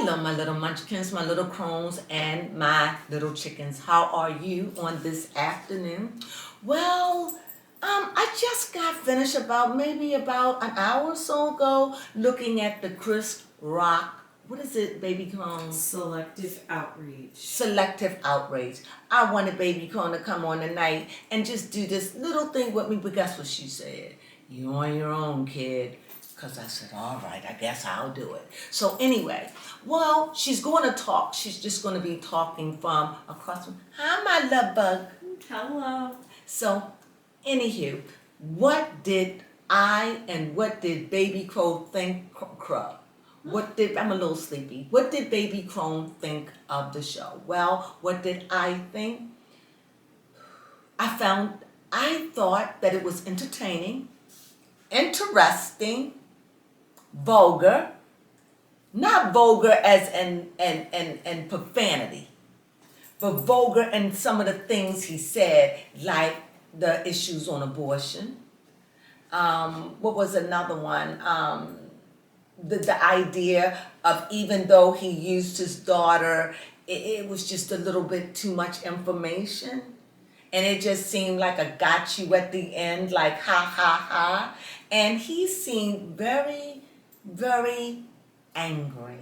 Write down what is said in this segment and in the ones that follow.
Hello, my little munchkins, my little crones, and my little chickens. How are you on this afternoon? Well, I just got finished maybe about an hour or so ago looking at the Chris Rock. What is it, baby crones? Selective outrage. Selective outrage. I wanted baby crone to come on tonight and just do this little thing with me, but guess what she said? You on your own, kid. Because I said, all right, I guess I'll do it. So anyway, well, she's going to talk. She's just going to be talking from across from, hi, my love bug. Hello. So, anywho, what did Baby Crow think, Crow? I'm a little sleepy. What did Baby Crone think of the show? Well, what did I think? I thought that it was entertaining, interesting, vulgar, not vulgar as in profanity, but vulgar in some of the things he said, like the issues on abortion. What was another one? The idea of, even though he used his daughter, it was just a little bit too much information. And it just seemed like a got you at the end, like ha ha ha. And he seemed very, very angry.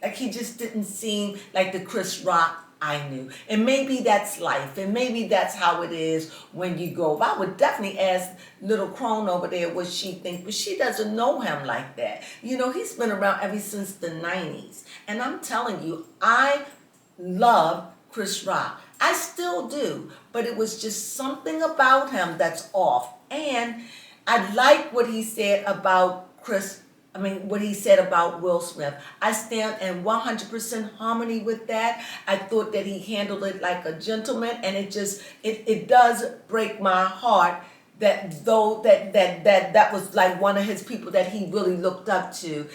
Like he just didn't seem like the Chris Rock I knew. And maybe that's life. And maybe that's how it is when you grow up. I would definitely ask little Crone over there what she thinks, but she doesn't know him like that. You know, he's been around ever since the 90s. And I'm telling you, I love Chris Rock. I still do. But it was just something about him that's off. And I like what he said about what he said about Will Smith. I stand in 100% harmony with that. I thought that he handled it like a gentleman, and it does break my heart that that was like one of his people that he really looked up to.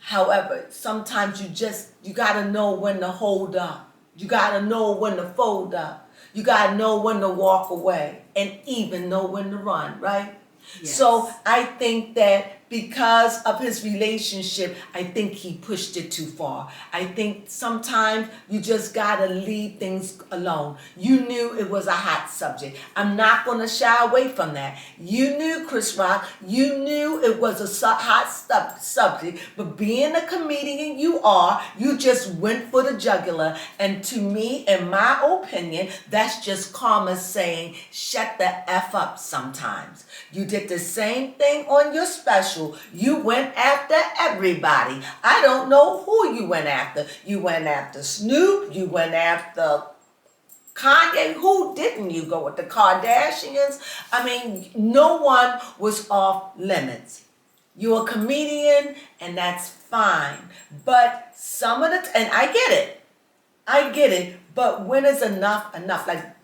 However, sometimes you gotta know when to hold up. You gotta know when to fold up. You gotta know when to walk away, and even know when to run, right? Yes. So I think that because of his relationship, I think he pushed it too far. I think sometimes you just gotta leave things alone. You knew it was a hot subject. I'm not gonna shy away from that. You knew, Chris Rock, you knew it was a hot subject, but being a comedian you just went for the jugular. And to me, in my opinion, that's just karma saying, shut the F up sometimes. You did the same thing on your special. You went after everybody. I don't know who you went after. You went after Snoop. You went after Kanye. Who didn't you go with? The Kardashians? I mean, no one was off limits. You're a comedian, and that's fine. But and I get it. But when is enough?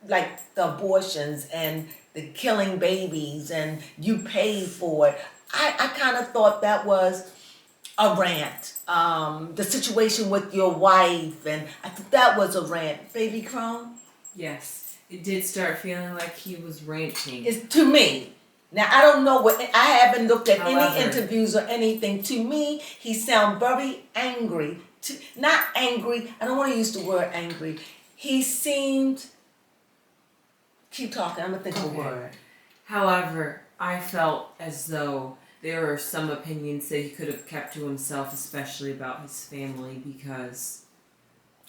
Like the abortions and the killing babies, and you paid for it. I kind of thought that was a rant. The situation with your wife, and I thought that was a rant. Baby Crone? Yes, it did start feeling like he was ranting. It's to me. Now, I don't know I haven't looked at any interviews or anything. To me, he sounded very angry. Not angry, I don't want to use the word angry. He seemed, keep talking, I'm going to think of a word. However, I felt as though there are some opinions that he could have kept to himself, especially about his family, because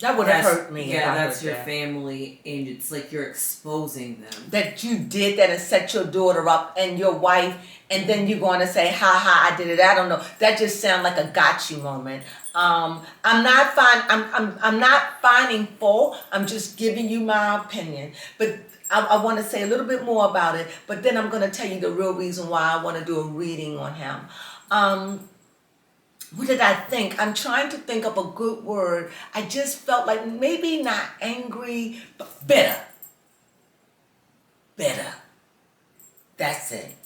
that would have hurt me. Yeah, that's your family, and it's like you're exposing them. That you did that and set your daughter up and your wife, and then you're going to say, ha ha, I did it. I don't know. That just sounds like a got you moment. I'm not finding fault. I'm just giving you my opinion. But I want to say a little bit more about it, but then I'm going to tell you the real reason why I want to do a reading on him. What did I think? I'm trying to think of a good word. I just felt like maybe not angry, but bitter. Bitter. That's it.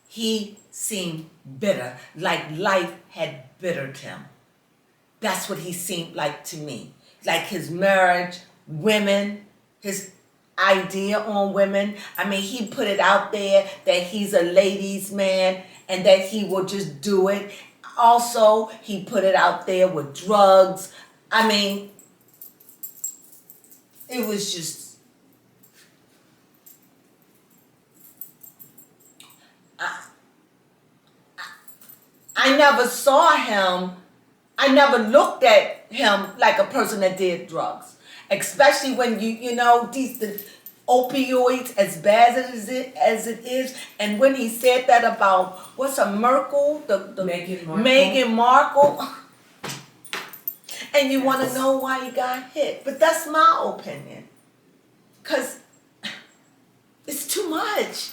He seemed bitter, like life had bittered him. That's what he seemed like to me. Like his marriage, women, his idea on women. I mean, he put it out there that he's a ladies' man and that he will just do it. Also, he put it out there with drugs, I mean, it was just, I never saw him, I never looked at him like a person that did drugs. Especially when the opioids, as bad as it is, and when he said that about, what's a Merkel? The Meghan Markle. Meghan Markle. And you want to Yes. know why he got hit. But that's my opinion. Because it's too much.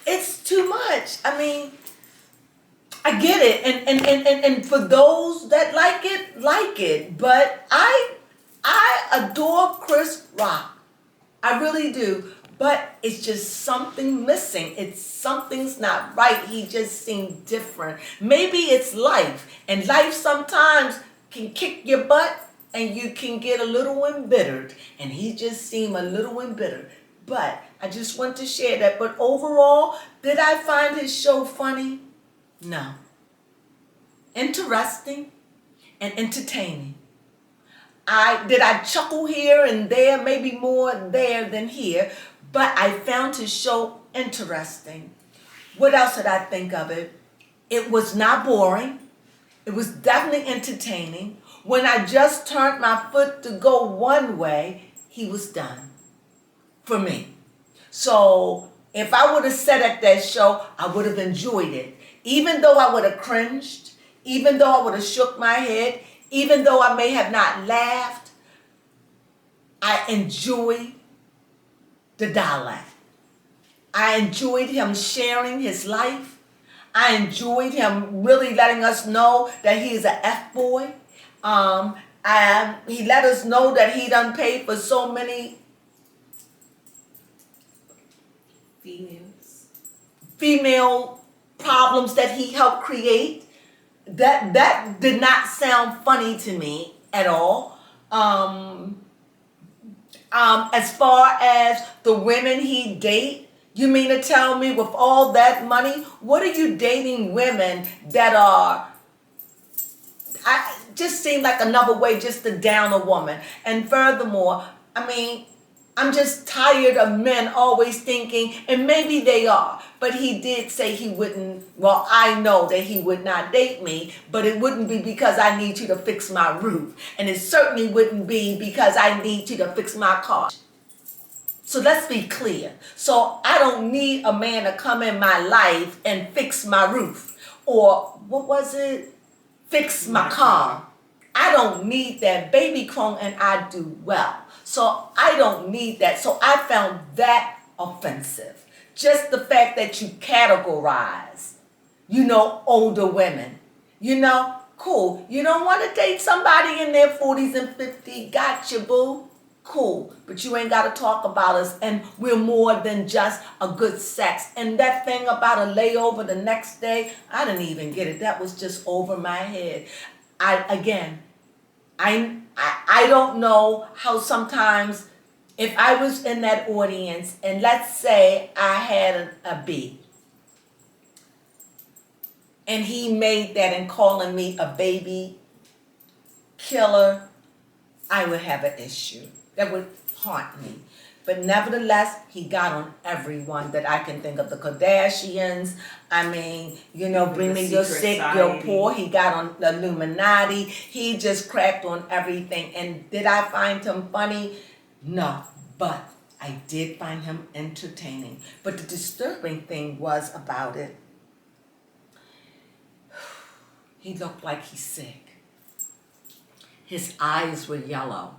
It's too much. I mean, I get it. And for those that like it. But I adore Chris Rock. I really do. But it's just something missing. Something's not right. He just seemed different. Maybe it's life. And life sometimes can kick your butt and you can get a little embittered. And he just seemed a little embittered. But I just want to share that. But overall, did I find his show funny? No. Interesting and entertaining. Did I chuckle here and there, maybe more there than here, but I found his show interesting. What else did I think of it? It was not boring. It was definitely entertaining. When I just turned my foot to go one way, he was done for me. So if I would have sat at that show, I would have enjoyed it. Even though I would have cringed, even though I would have shook my head, even though I may have not laughed, I enjoyed the dialect. I enjoyed him sharing his life. I enjoyed him really letting us know that he is an F-boy. And he let us know that he done paid for so many female problems that he helped create. That did not sound funny to me at all. As far as the women he date, you mean to tell me with all that money, what are you dating women that are, just seem like another way just to down a woman. And furthermore, I mean, I'm just tired of men always thinking, and maybe they are, but he did say he wouldn't, well, I know that he would not date me, but it wouldn't be because I need you to fix my roof. And it certainly wouldn't be because I need you to fix my car. So let's be clear. So I don't need a man to come in my life and fix my roof. Or, what was it? Fix my car. I don't need that. Baby Crone and I do well. So I don't need that. So I found that offensive. Just the fact that you categorize, older women. Cool. You don't want to date somebody in their 40s and 50s. Gotcha, boo. Cool. But you ain't got to talk about us. And we're more than just a good sex. And that thing about a layover the next day, I didn't even get it. That was just over my head. I don't know how sometimes if I was in that audience and let's say I had a B and he made that and calling me a baby killer, I would have an issue. That would haunt me. But nevertheless, he got on everyone that I can think of. The Kardashians, bring me your sick, your poor. He got on the Illuminati. He just cracked on everything. And did I find him funny? No, but I did find him entertaining. But the disturbing thing was about it, he looked like he's sick. His eyes were yellow.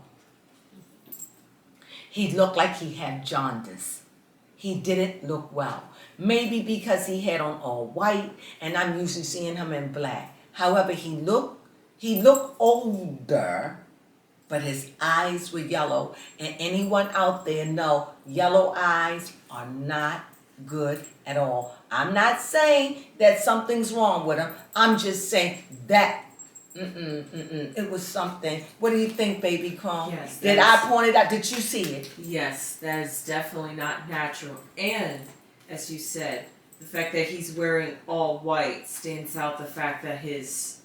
He looked like he had jaundice. He didn't look well. Maybe because he had on all white and I'm usually seeing him in black. However, he looked older, but his eyes were yellow. And anyone out there know yellow eyes are not good at all. I'm not saying that something's wrong with him. I'm just saying that it was something. What do you think, Baby Crone? Yes. Did I point it out? Did you see it? Yes, that is definitely not natural. And, as you said, the fact that he's wearing all white stands out the fact that his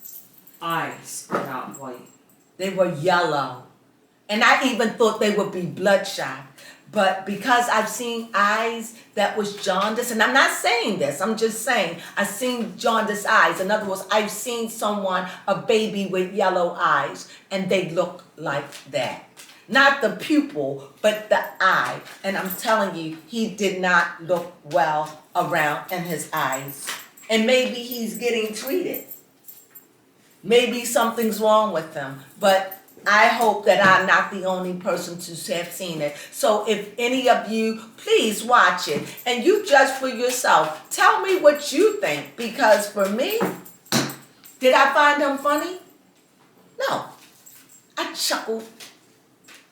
eyes are not white. They were yellow. And I even thought they would be bloodshot. But because I've seen eyes that was jaundice, and I'm not saying this, I'm just saying I've seen jaundice eyes. In other words, I've seen someone, a baby with yellow eyes, and they look like that. Not the pupil, but the eye. And I'm telling you, he did not look well around in his eyes. And maybe he's getting treated. Maybe something's wrong with him. But I hope that I'm not the only person to have seen it. So if any of you, please watch it. And you judge for yourself. Tell me what you think. Because for me, did I find him funny? No. I chuckled.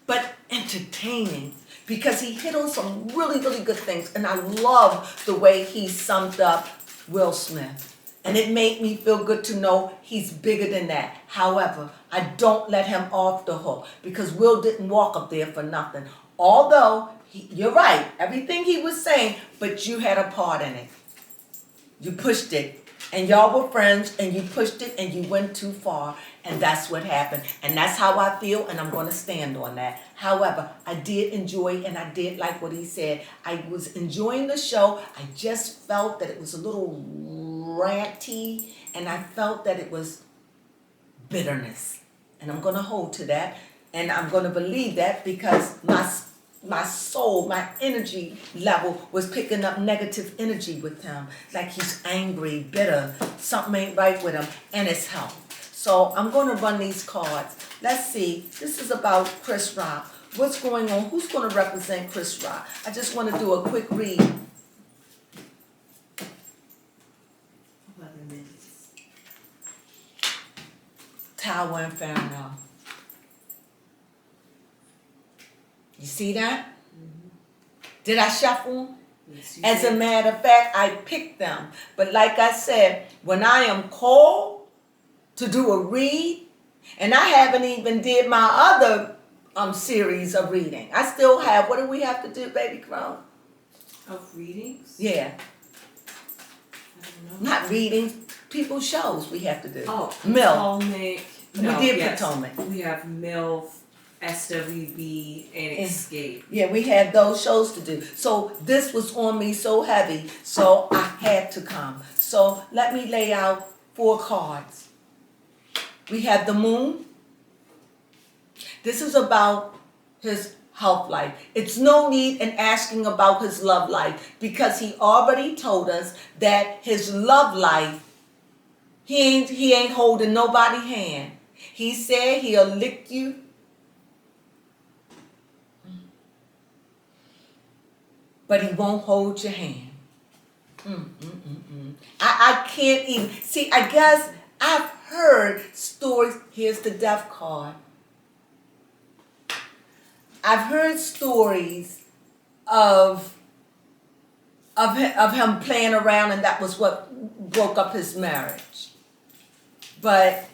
But entertaining. Because he hit on some really, really good things. And I love the way he summed up Will Smith. And it made me feel good to know he's bigger than that. However, I don't let him off the hook because Will didn't walk up there for nothing. Although, you're right, everything he was saying, but you had a part in it. You pushed it. And y'all were friends and you pushed it and you went too far. And that's what happened. And that's how I feel and I'm going to stand on that. However, I did enjoy and I did like what he said. I was enjoying the show. I just felt that it was a little ranty and I felt that it was bitterness. And I'm going to hold to that. And I'm going to believe that because my soul, my energy level was picking up negative energy with him. Like he's angry, bitter, something ain't right with him, and it's health. So I'm going to run these cards. Let's see. This is about Chris Rock. What's going on? Who's going to represent Chris Rock? I just want to do a quick read. 11 minutes. Tower Inferno. You see that? Mm-hmm. Did I shuffle? Yes, As a matter of fact, I picked them. But like I said, when I am called to do a read, and I haven't even did my other series of reading. I still have, what do we have to do, baby Crone? Of readings? Yeah. I don't know. Not readings, people's shows we have to do. Oh, Mill. Potomac. We did Potomac. We have MILF, SWB, and Escape. Yeah, we had those shows to do. So this was on me so heavy, so I had to come. So let me lay out 4 cards. We have the Moon. This is about his health life. It's no need in asking about his love life because he already told us that his love life, he ain't holding nobody's hand. He said he'll lick you. But he won't hold your hand. I can't even. See, I guess I've heard stories. Here's the death card. I've heard stories of him playing around and that was what broke up his marriage. But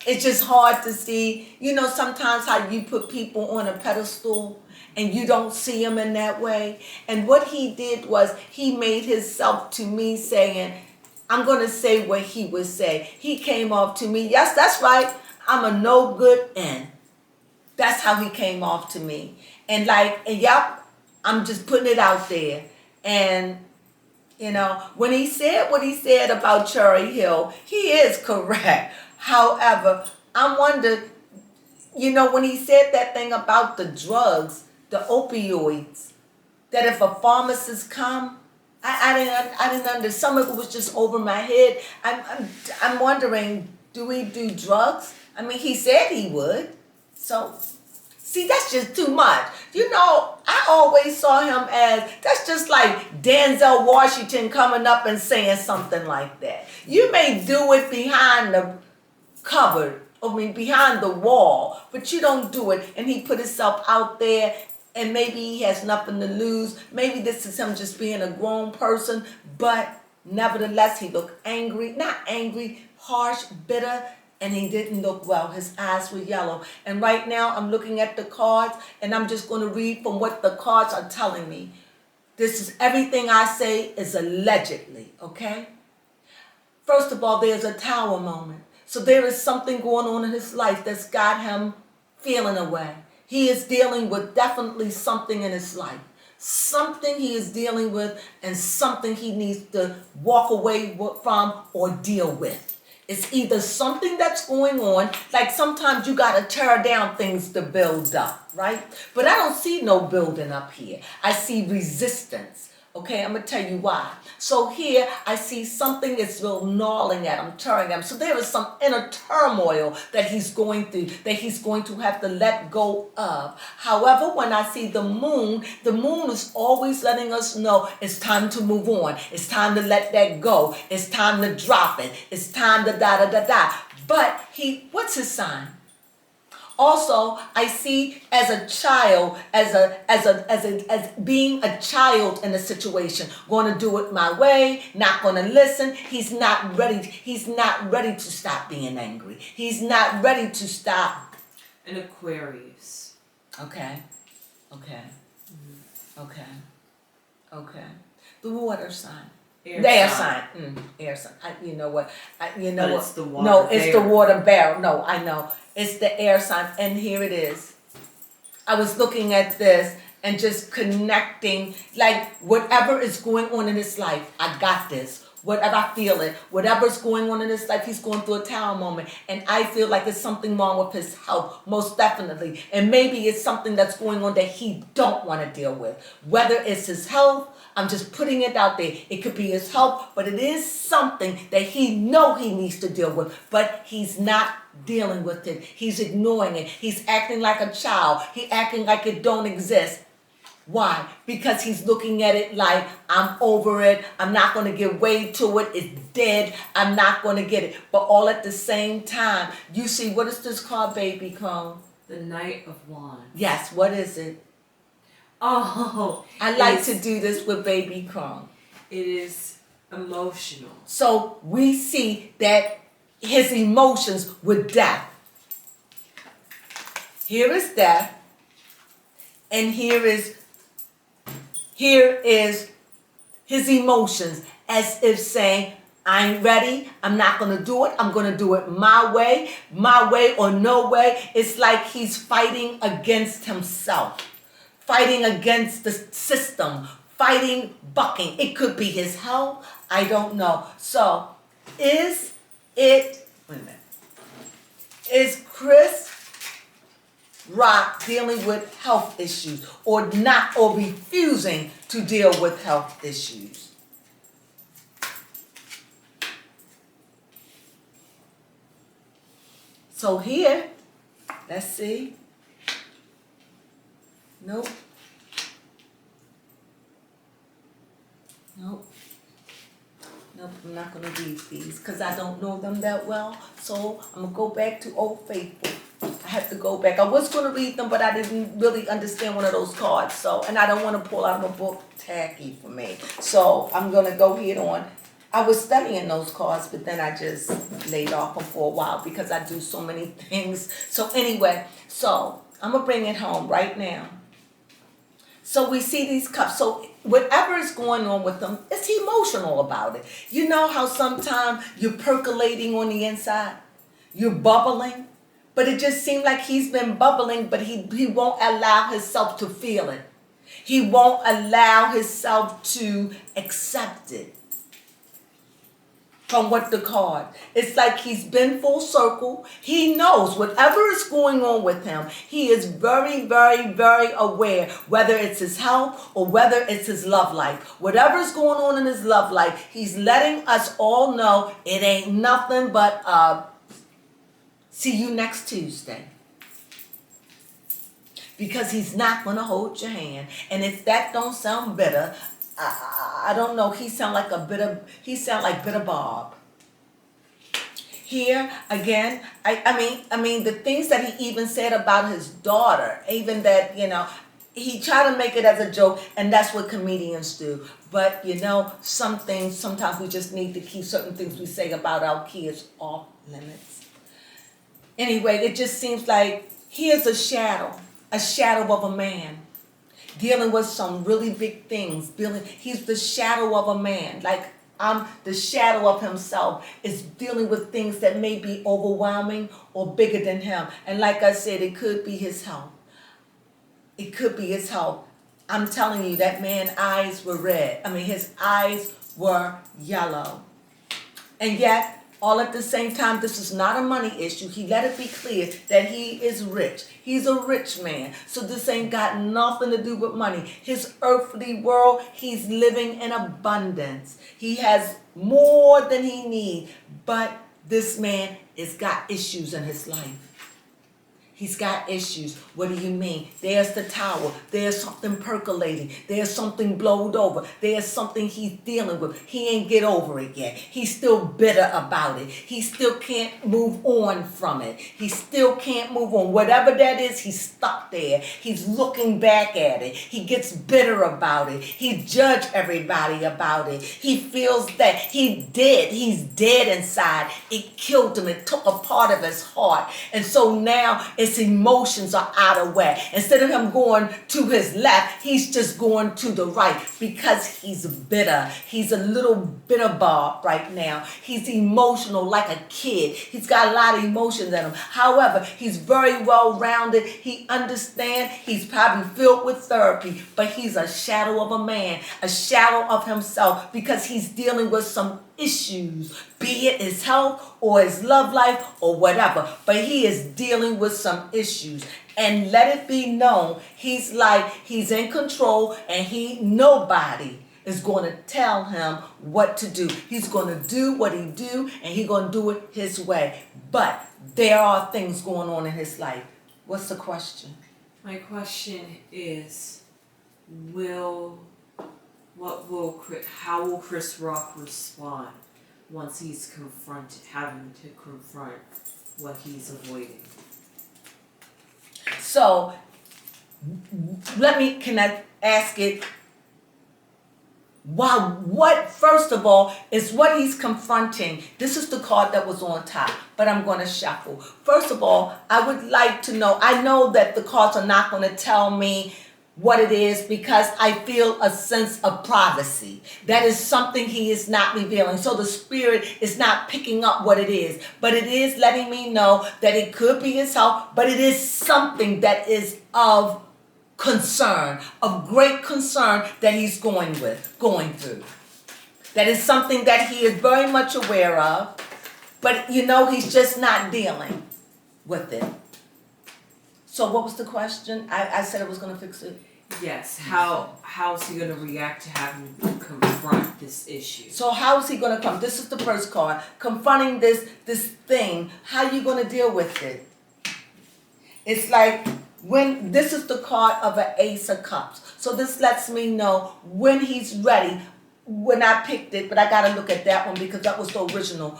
it's just hard to see. You know, sometimes how you put people on a pedestal and you don't see him in that way. And what he did was he made himself to me saying, I'm going to say what he would say. He came off to me, yes, that's right, I'm a no good end. That's how he came off to me. And yep, I'm just putting it out there. And, you know, when he said what he said about Cherry Hill, he is correct. However, I wonder, you know, when he said that thing about the drugs, the opioids, that if a pharmacist come, I didn't understand. Some of it was just over my head. I'm wondering, do we do drugs? I mean, he said he would. So, see, that's just too much. You know, I always saw him as, that's just like Denzel Washington coming up and saying something like that. You may do it behind the cupboard, behind the wall, but you don't do it. And he put himself out there, and maybe he has nothing to lose. Maybe this is him just being a grown person, but nevertheless, he looked angry, not angry, harsh, bitter, and he didn't look well. His eyes were yellow. And right now, I'm looking at the cards, and I'm just going to read from what the cards are telling me. This is everything I say is allegedly, okay? First of all, there's a tower moment. So there is something going on in his life that's got him feeling away. He is dealing with definitely something in his life. Something he is dealing with and something he needs to walk away from or deal with. It's either something that's going on, like sometimes you got to tear down things to build up, right? But I don't see no building up here. I see resistance. Okay, I'm going to tell you why. So here I see something that's real gnawing at him, tearing at him. So there is some inner turmoil that he's going through, that he's going to have to let go of. However, when I see the moon is always letting us know it's time to move on. It's time to let that go. It's time to drop it. It's time to da-da-da-da. But what's his sign? Also, I see as a child, as being a child in a situation, going to do it my way, not going to listen. He's not ready. He's not ready to stop being angry. He's not ready to stop. An Aquarius. Okay. Okay. The water sign. Air sign. Air sign. You know what? It's the water. No, it's the water barrel. No, I know. It's the air sign. And here it is. I was looking at this and just connecting, like whatever is going on in his life, I got this. Whatever I feel it, whatever's going on in his life, he's going through a tower moment. And I feel like there's something wrong with his health, most definitely. And maybe it's something that's going on that he don't want to deal with. Whether it's his health, I'm just putting it out there. It could be his health, but it is something that he needs to deal with. But he's not dealing with it. He's ignoring it. He's acting like a child. He's acting like it don't exist. Why? Because he's looking at it like, I'm over it. I'm not going to give way to it. It's dead. I'm not going to get it. But all at the same time, you see, what is this called, baby Crone? The Knight of Wands. Yes, what is it? Oh. I like to do this with baby Crone. It is emotional. So we see that his emotions with death. Here is death. And here is his emotions, as if saying, I ain't ready. I'm not going to do it. I'm going to do it my way or no way. It's like he's fighting against himself, fighting against the system, bucking. It could be his health. I don't know. So is Chris Rock dealing with health issues or not, or refusing to deal with health issues? So here, let's see. Nope, I'm not going to read these because I don't know them that well. So I'm going to go back to Old Faithful. I have to go back. I was going to read them, but I didn't really understand one of those cards. So, and I don't want to pull out my book, tacky for me. So I'm going to go head on. I was studying those cards, but then I just laid off them for a while because I do so many things. So anyway, so I'm going to bring it home right now. So we see these cups. So whatever is going on with them, is he emotional about it? You know how sometimes you're percolating on the inside? You're bubbling? But it just seemed like he's been bubbling, but he won't allow himself to feel it. He won't allow himself to accept it. From what the card. It's like he's been full circle. He knows whatever is going on with him. He is very, very, very aware, whether it's his health or whether it's his love life. Whatever is going on in his love life, he's letting us all know it ain't nothing but see you next Tuesday. Because he's not going to hold your hand. And if that don't sound bitter, I don't know. He sound like bitter Bob. Here again, I mean the things that he even said about his daughter, even that, he tried to make it as a joke, and that's what comedians do. But some things, sometimes we just need to keep certain things we say about our kids off limits. Anyway, it just seems like here's a shadow of a man. Dealing with some really big things. He's the shadow of a man. Like the shadow of himself is dealing with things that may be overwhelming or bigger than him. And like I said, it could be his health. It could be his health. I'm telling you, that man's eyes were red. His eyes were yellow. And yet, all at the same time, this is not a money issue. He let it be clear that he is rich. He's a rich man. So this ain't got nothing to do with money. His earthly world, he's living in abundance. He has more than he needs. But this man has got issues in his life. He's got issues. What do you mean? There's the tower. There's something percolating. There's something blowed over. There's something he's dealing with. He ain't get over it yet. He's still bitter about it. He still can't move on from it. He still can't move on. Whatever that is, he's stuck there. He's looking back at it. He gets bitter about it. He judged everybody about it. He feels that he's dead inside. It killed him. It took a part of his heart. And so now his emotions are out of whack. Instead of him going to his left, he's just going to the right because he's bitter. He's a little bitter Bob right now. He's emotional like a kid. He's got a lot of emotions in him. However, he's very well rounded. He understands. He's probably filled with therapy, but he's a shadow of a man, a shadow of himself because he's dealing with some issues, be it his health or his love life or whatever, but he is dealing with some issues. And let it be known, he's in control, and nobody is going to tell him what to do. He's going to do what he do, and he's going to do it his way. But there are things going on in his life. What's the question? My question is, how will Chris Rock respond once he's having to confront what he's avoiding? So, can I ask it? First of all, is what he's confronting. This is the card that was on top, but I'm going to shuffle. First of all, I would like to know, I know that the cards are not going to tell me what it is because I feel a sense of privacy. That is something he is not revealing. So the spirit is not picking up what it is, but it is letting me know that it could be his health, but it is something that is of concern, of great concern that he's going through. That is something that he is very much aware of, but he's just not dealing with it. So what was the question? I said I was going to fix it. Yes. How's he going to react to having to confront this issue? So how is he going to come? This is the first card. Confronting this thing. How are you going to deal with it? It's like when this is the card of an Ace of Cups. So this lets me know when he's ready. When I picked it, but I got to look at that one because that was the original.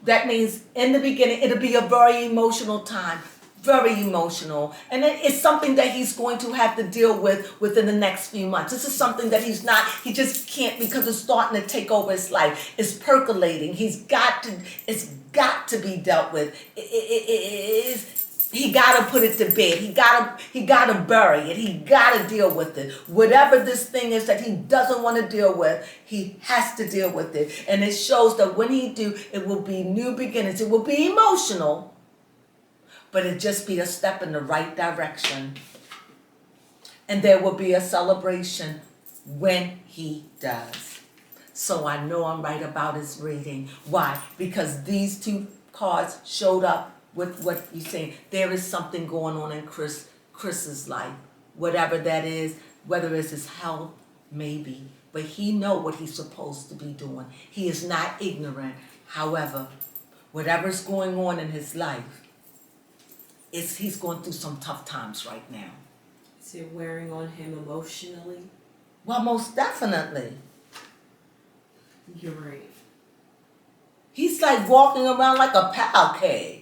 That means in the beginning, it'll be a very emotional time. Very emotional. And it's something that he's going to have to deal with within the next few months. This is something that he just can't, because it's starting to take over his life. It's percolating. It's got to be dealt with. He got to put it to bed. He got to bury it. He got to deal with it. Whatever this thing is that he doesn't want to deal with, he has to deal with it. And it shows that when he do, it will be new beginnings. It will be emotional, but it just be a step in the right direction. And there will be a celebration when he does. So I know I'm right about his reading. Why? Because these two cards showed up with what you're saying. There is something going on in Chris's life. Whatever that is, whether it's his health, maybe. But he know what he's supposed to be doing. He is not ignorant. However, whatever's going on in his life, he's going through some tough times right now. Is it wearing on him emotionally? Well, most definitely. You're right. He's like walking around like a powder.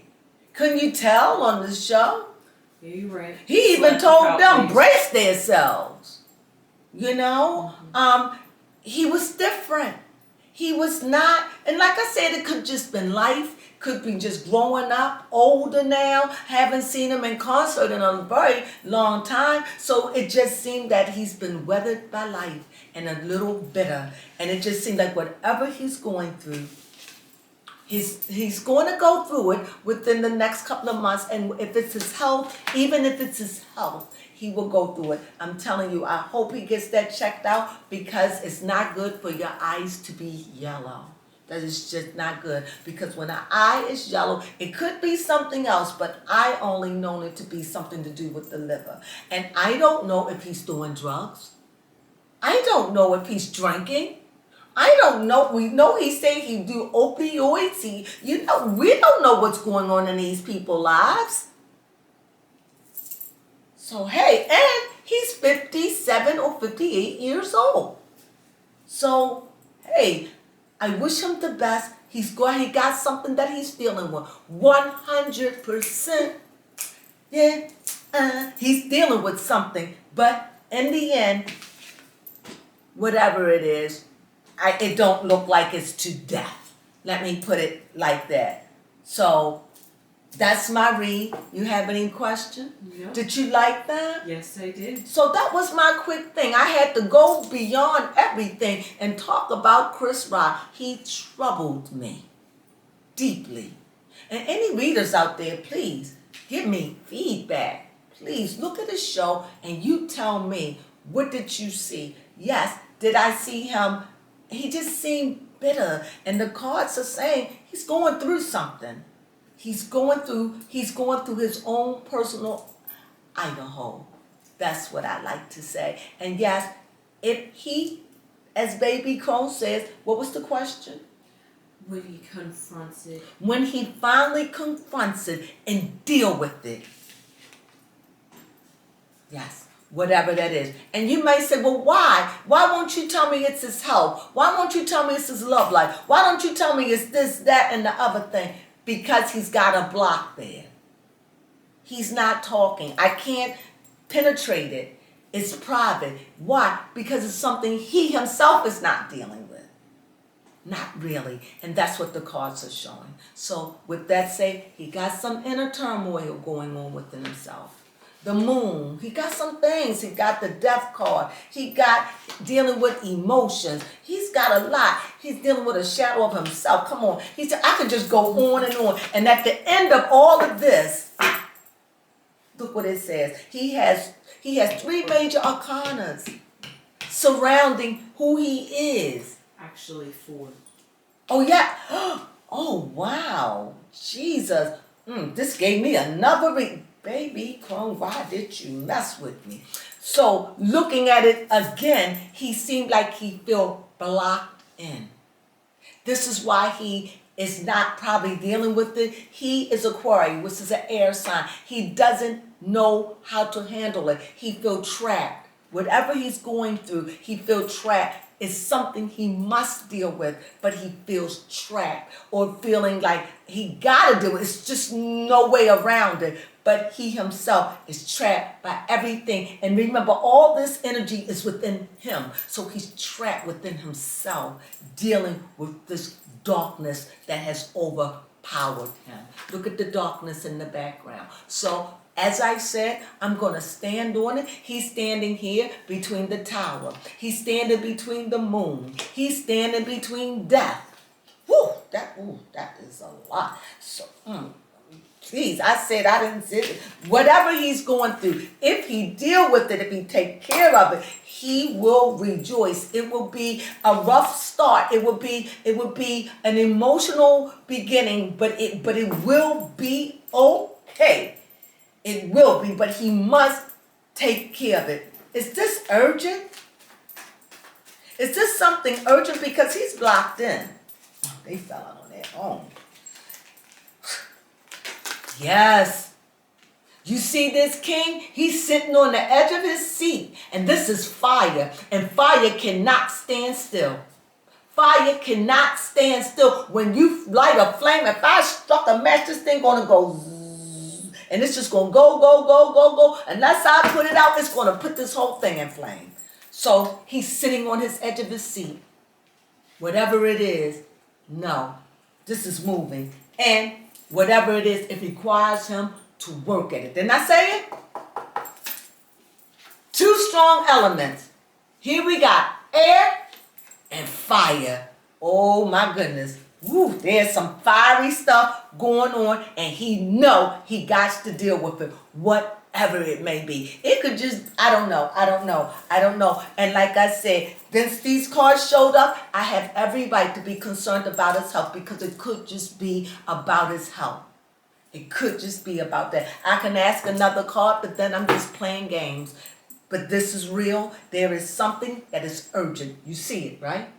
Couldn't you tell on the show? Yeah, you're right. He even told them brace themselves. He was different. He was not, and like I said, it could just been life, could be just growing up, older now, haven't seen him in concert in a very long time. So it just seemed that he's been weathered by life and a little bitter. And it just seemed like whatever he's going through, he's going to go through it within the next couple of months. And if it's his health, even if it's his health, he will go through it. I'm telling you, I hope he gets that checked out, because it's not good for your eyes to be yellow. That is just not good, because when an eye is yellow, it could be something else, but I only known it to be something to do with the liver. And I don't know if he's doing drugs. I don't know if he's drinking. I don't know. We know he said he do opioids. We don't know what's going on in these people's lives. So, hey, and he's 57 or 58 years old. So, hey, I wish him the best. He got something that he's dealing with. 100%. Yeah, he's dealing with something. But in the end, whatever it is, it don't look like it's to death. Let me put it like that. So, that's my read. You have any question? No. Did you like that? Yes, I did. So that was my quick thing. I had to go beyond everything and talk about Chris Rock. He troubled me deeply. And any readers out there, please give me feedback. Please look at the show and you tell me, what did you see? Yes, did I see him? He just seemed bitter. And the cards are saying he's going through something. He's going through his own personal Idaho. That's what I like to say. And yes, if he, as Baby Crone says, what was the question? When he confronts it. When he finally confronts it and deal with it. Yes, whatever that is. And you may say, well, why? Why won't you tell me it's his health? Why won't you tell me it's his love life? Why don't you tell me it's this, that, and the other thing? Because he's got a block there. He's not talking. I can't penetrate it. It's private. Why? Because it's something he himself is not dealing with. Not really. And that's what the cards are showing. So with that said, he got some inner turmoil going on within himself. The moon, he got some things. He got the death card. He got dealing with emotions. He's got a lot. He's dealing with a shadow of himself. Come on. He said, I could just go on and on. And at the end of all of this, look what it says. He has 3 major arcanas surrounding who he is. Actually, 4. Oh, yeah. Oh, wow. Jesus. This gave me another read. Baby Crone, why did you mess with me? So, looking at it again, he seemed like he felt blocked in. This is why he is not probably dealing with it. He is Aquarius, which is an air sign. He doesn't know how to handle it. He feels trapped. Whatever he's going through, he feels trapped. It's something he must deal with, but he feels trapped or feeling like he got to do it. It's just no way around it. But he himself is trapped by everything. And remember, all this energy is within him. So he's trapped within himself, dealing with this darkness that has overpowered him. Look at the darkness in the background. So, as I said, I'm going to stand on it. He's standing here between the tower. He's standing between the moon. He's standing between death. That is a lot. So, please, I said I didn't say it. Whatever he's going through, if he deal with it, if he take care of it, he will rejoice. It will be a rough start. It will be an emotional beginning, but it will be okay. It will be, but he must take care of it. Is this urgent? Is this something urgent? Because he's blocked in. Oh, they fell out on their own. Yes. You see this king? He's sitting on the edge of his seat. And this is fire. And fire cannot stand still. Fire cannot stand still. When you light a flame, if I struck a match, this thing gonna go zzz, and it's just gonna go. Unless I put it out, it's gonna put this whole thing in flame. So he's sitting on his edge of his seat. whatever it is, no, this is moving. And whatever it is, it requires him to work at it. Didn't I say it? Two strong elements. Here we got air and fire. Oh my goodness. Woo, there's some fiery stuff going on, and he he got to deal with it, whatever it may be. It could just, I don't know. And like I said, since these cards showed up, I have every right to be concerned about his health, because it could just be about his health. It could just be about that. I can ask another card, but then I'm just playing games. But this is real. There is something that is urgent. You see it, right?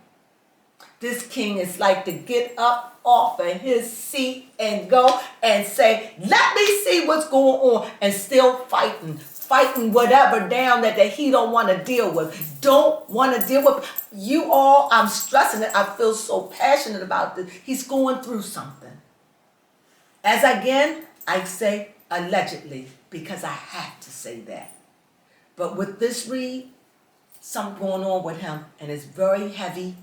This king is like to get up off of his seat and go and say, let me see what's going on, and still fighting whatever down that he don't want to deal with. Don't want to deal with. You all, I'm stressing it. I feel so passionate about this. He's going through something. As again, I say allegedly, because I have to say that. But with this read, something going on with him, and it's very heavy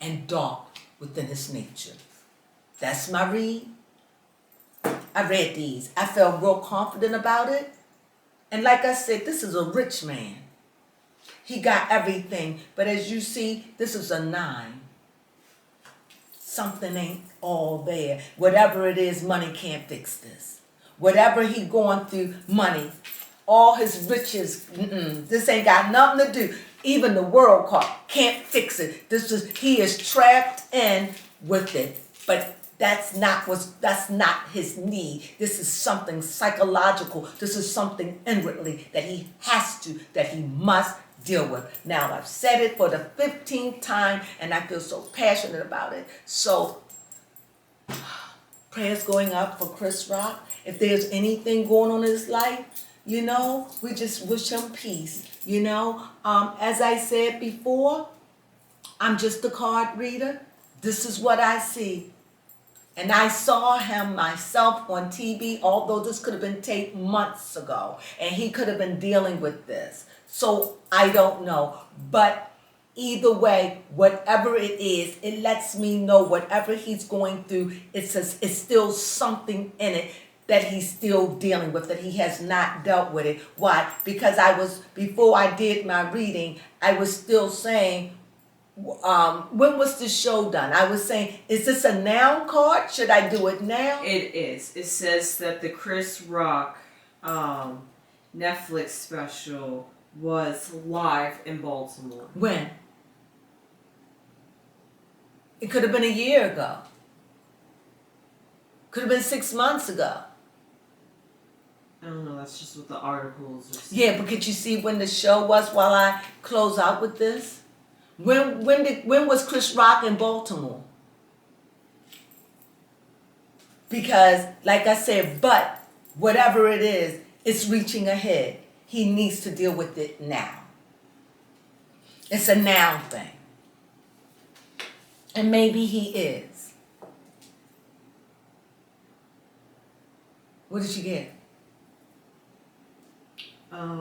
and dark within his nature. That's my read. I read these. I felt real confident about it. And like I said, this is a rich man. He got everything. But as you see, this is a 9. Something ain't all there. Whatever it is, money can't fix this. Whatever he going through, money, all his riches, this ain't got nothing to do. Even the world card can't fix it. He is trapped in with it. But that's not his need. This is something psychological. This is something inwardly that he must deal with. Now, I've said it for the 15th time, and I feel so passionate about it. So, prayers going up for Chris Rock. If there's anything going on in his life, we just wish him peace. As I said before, I'm just a card reader. This is what I see. And I saw him myself on TV, although this could have been taped months ago, and he could have been dealing with this. So I don't know. But either way, whatever it is, it lets me know whatever he's going through, it's still something in it that he's still dealing with, that he has not dealt with it. Why? Because before I did my reading, I was still saying, when was the show done? I was saying, is this a noun card? Should I do it now? It is. It says that the Chris Rock Netflix special was live in Baltimore. When? It could have been a year ago. Could have been 6 months ago. I don't know, that's just what the articles are saying. Yeah, but could you see when the show was while I close out with this? When was Chris Rock in Baltimore? Because, like I said, but whatever it is, it's reaching ahead. He needs to deal with it now. It's a now thing. And maybe he is. What did you get? I don't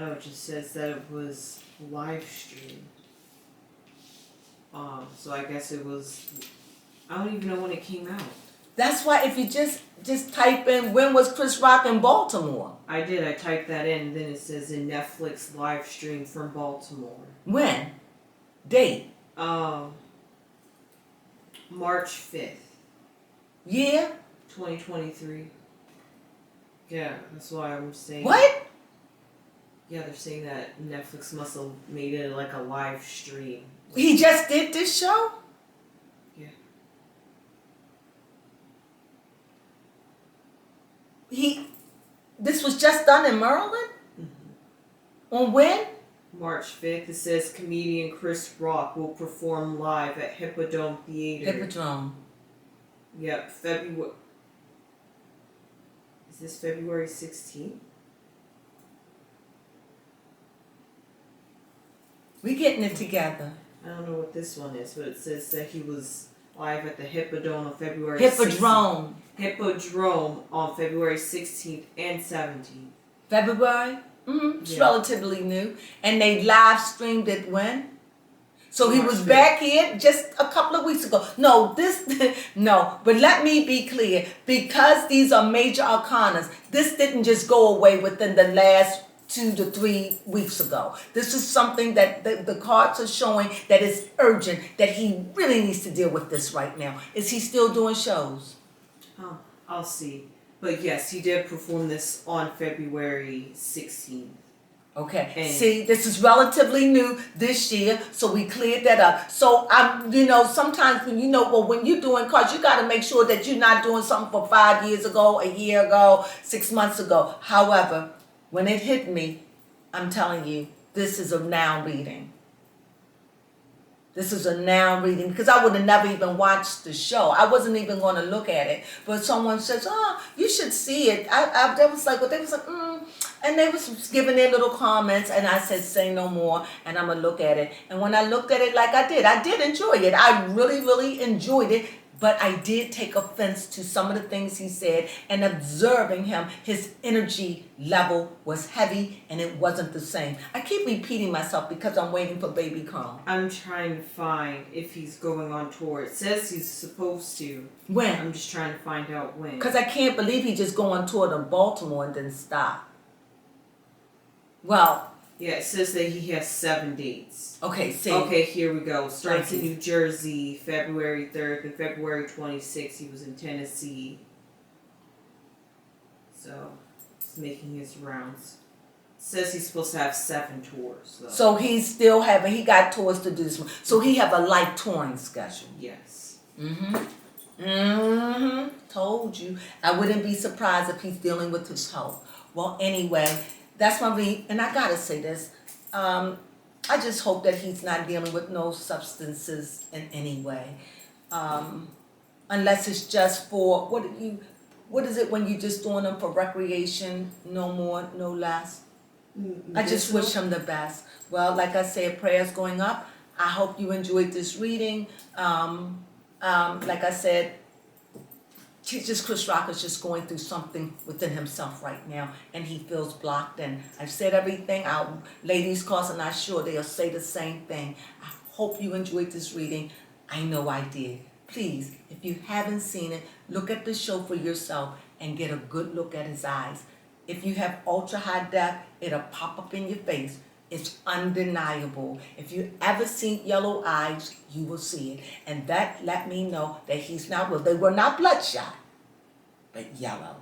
know, it just says that it was live stream. So I guess it was, I don't even know when it came out. That's why if you just type in, when was Chris Rock in Baltimore? I did, I typed that in, and then it says in Netflix live stream from Baltimore. When? Date? March 5th. Year? 2023. Yeah, that's why I'm saying. What? Yeah, they're saying that Netflix must have made it like a live stream. He just did this show? Yeah. This was just done in Maryland? Mm-hmm. On when? March 5th. It says comedian Chris Rock will perform live at Hippodrome Theater. Hippodrome. Yep, February. Is this February 16th? We getting it together. I don't know what this one is, but it says that he was live at the Hippodrome on February 16th. Hippodrome on February 16th and 17th. February? Mm-hmm. It's Yeah. relatively new. And they live streamed it when? So he was back here just a couple of weeks ago. No, no, but let me be clear. Because these are major arcanas, this didn't just go away within the last 2 to 3 weeks ago. This is something that the cards are showing that is urgent, that he really needs to deal with this right now. Is he still doing shows? Oh, I'll see. But yes, he did perform this on February 16th. Okay. And see, this is relatively new this year, so we cleared that up. So sometimes when when you're doing cards, you got to make sure that you're not doing something for 5 years ago, a year ago, 6 months ago. However, when it hit me, I'm telling you, this is a now reading. This is a now reading because I would have never even watched the show. I wasn't even going to look at it. But someone says, "Oh, you should see it." They was like, and they was giving their little comments, and I said, "Say no more," and I'm gonna look at it. And when I looked at it, like I did enjoy it. I really, really enjoyed it. But I did take offense to some of the things he said, and observing him, his energy level was heavy and it wasn't the same. I keep repeating myself because I'm waiting for baby Crone. I'm trying to find if he's going on tour. It says he's supposed to. When? I'm just trying to find out when. Because I can't believe he just go on tour to Baltimore and then stop. Well. Yeah, it says that he has 7 dates. Okay, see. Okay, here we go. Starts in New Jersey, February 3rd, and February 26th, he was in Tennessee. So, he's making his rounds. It says he's supposed to have 7 tours, though. So he got tours to do this one. So he have a light touring schedule. Yes. Told you. I wouldn't be surprised if he's dealing with his health. Well, anyway, that's my read. And I gotta say this. I just hope that he's not dealing with no substances in any way. Unless it's just for, what is it when you're just doing them for recreation? No more, no less. I just wish him the best. Well, like I said, prayers going up. I hope you enjoyed this reading. Like I said, Chris Rock is just going through something within himself right now, and he feels blocked. And I've said everything. Our ladies' calls, and I'm sure they'll say the same thing. I hope you enjoyed this reading. I know I did. Please, if you haven't seen it, look at the show for yourself and get a good look at his eyes. If you have ultra high def, it'll pop up in your face. It's undeniable. If you ever seen yellow eyes, you will see it. And that let me know that he's not real. They were not bloodshot, but yellow.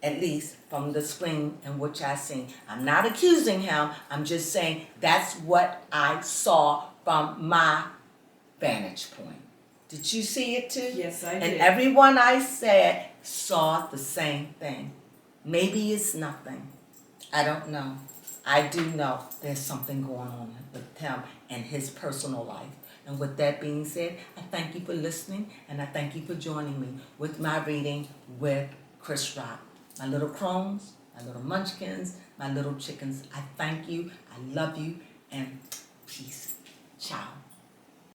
At least from the screen in which I seen. I'm not accusing him. I'm just saying that's what I saw from my vantage point. Did you see it too? Yes, I did. And everyone I said saw the same thing. Maybe it's nothing. I don't know. I do know there's something going on with him and his personal life. And with that being said, I thank you for listening, and I thank you for joining me with my reading with Chris Rock. My little crones, my little munchkins, my little chickens, I thank you, I love you, and peace. Ciao.